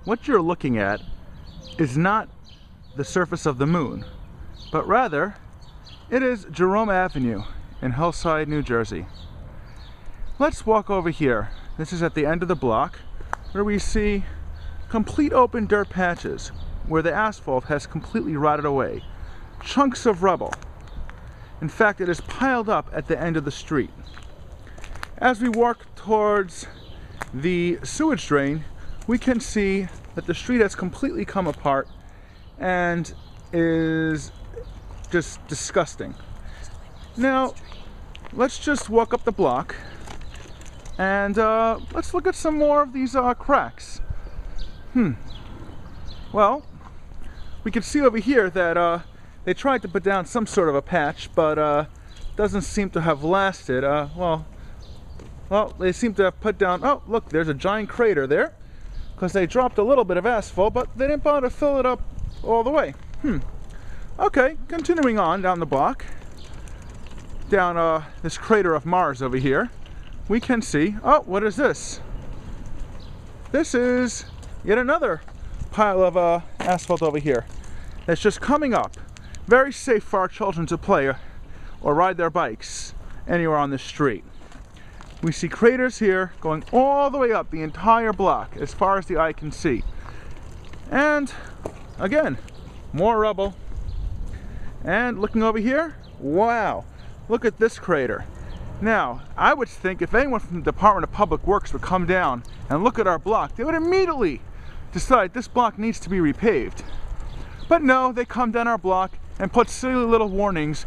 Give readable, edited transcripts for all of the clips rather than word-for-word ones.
what you're looking at is not the surface of the moon, but rather it is Jerome Avenue in Hillside, New Jersey. Let's walk over here. This is at the end of the block where we see complete open dirt patches where the asphalt has completely rotted away. Chunks of rubble. In fact, it is piled up at the end of the street. As we walk towards the sewage drain, we can see that the street has completely come apart and is just disgusting. Now, let's just walk up the block and let's look at some more of these cracks. Well, we can see over here that they tried to put down some sort of a patch, but doesn't seem to have lasted. Well, they seem to have put down, oh, look, there's a giant crater there, because they dropped a little bit of asphalt, but they didn't bother to fill it up all the way. Okay, continuing on down the block, down this crater of Mars over here, we can see, oh, what is this? This is yet another pile of asphalt over here that's just coming up. Very safe for our children to play or ride their bikes anywhere on the street. We see craters here going all the way up the entire block as far as the eye can see. And again, more rubble. And looking over here, wow, look at this crater. Now, I would think if anyone from the Department of Public Works would come down and look at our block, they would immediately decide this block needs to be repaved. But no, they come down our block and put silly little warnings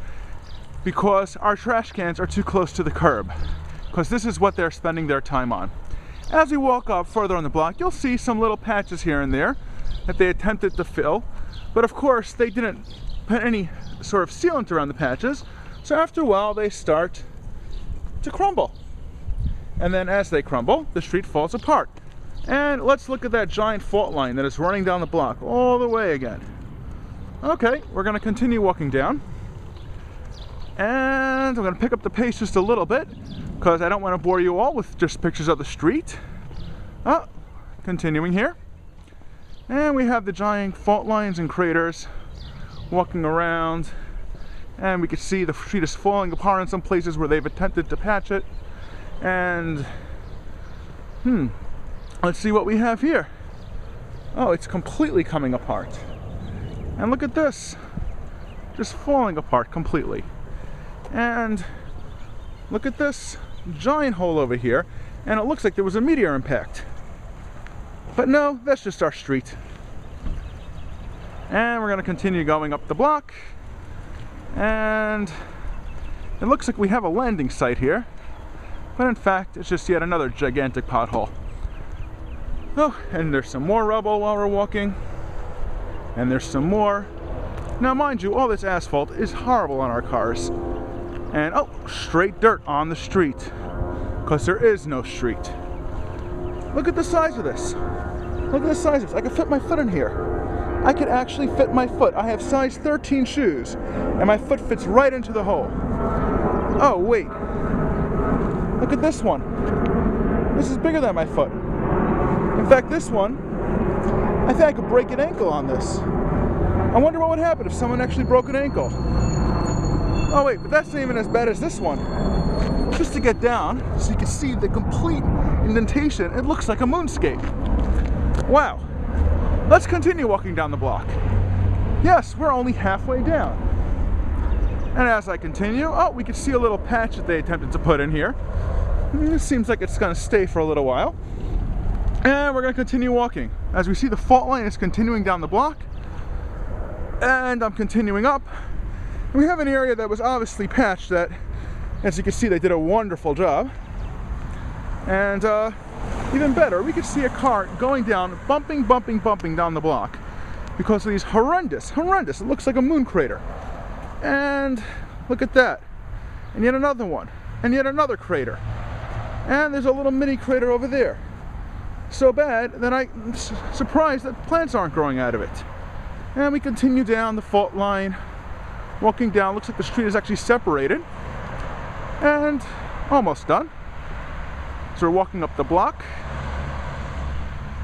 because our trash cans are too close to the curb, because this is what they're spending their time on. As we walk up further on the block, you'll see some little patches here and there that they attempted to fill, but of course they didn't put any sort of sealant around the patches, so after a while they start to crumble. And then as they crumble, the street falls apart. And let's look at that giant fault line that is running down the block all the way again. Okay, we're going to continue walking down. And I'm going to pick up the pace just a little bit because I don't want to bore you all with just pictures of the street. Continuing here. And we have the giant fault lines and craters walking around. And we can see the street is falling apart in some places where they've attempted to patch it. And let's see what we have here. Oh, it's completely coming apart. And look at this, just falling apart completely. And look at this giant hole over here, and it looks like there was a meteor impact. But no, that's just our street. And we're going to continue going up the block. And it looks like we have a landing site here, but in fact it's just yet another gigantic pothole. Oh, and there's some more rubble while we're walking, and there's some more. Now mind you, all this asphalt is horrible on our cars. And oh, straight dirt on the street, because there is no street. Look at the size of this. Look at the size of this. I could fit my foot in here. I could actually fit my foot. I have size 13 shoes, and my foot fits right into the hole. Oh, wait. Look at this one. This is bigger than my foot. In fact, this one, I think I could break an ankle on this. I wonder what would happen if someone actually broke an ankle. Oh, wait, but that's not even as bad as this one. Just to get down, so you can see the complete indentation, it looks like a moonscape. Wow. Let's continue walking down the block. Yes, we're only halfway down. And as I continue, oh, we can see a little patch that they attempted to put in here. It seems like it's going to stay for a little while. And we're going to continue walking. As we see, the fault line is continuing down the block. And I'm continuing up. And we have an area that was obviously patched that, as you can see, they did a wonderful job. And even better, we could see a car going down, bumping down the block because of these horrendous, it looks like a moon crater. And look at that. And yet another one. And yet another crater. And there's a little mini crater over there. So bad that I'm surprised that plants aren't growing out of it. And we continue down the fault line, walking down. Looks like the street is actually separated. And almost done. So we're walking up the block.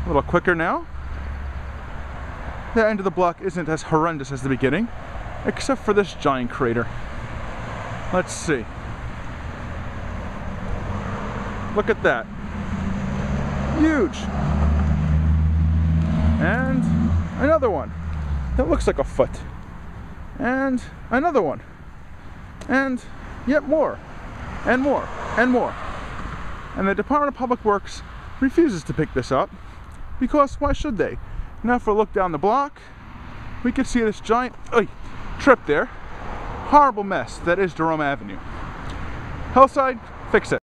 A little quicker now. the end of the block isn't as horrendous as the beginning, except for this giant crater. Let's see. Look at that. Huge. And another one that looks like a foot. And another one. And yet more. And more. And more. And the Department of Public Works refuses to pick this up, because why should they? Now if we look down the block, we can see this giant trip there. Horrible mess that is Jerome Avenue. Hillside, fix it.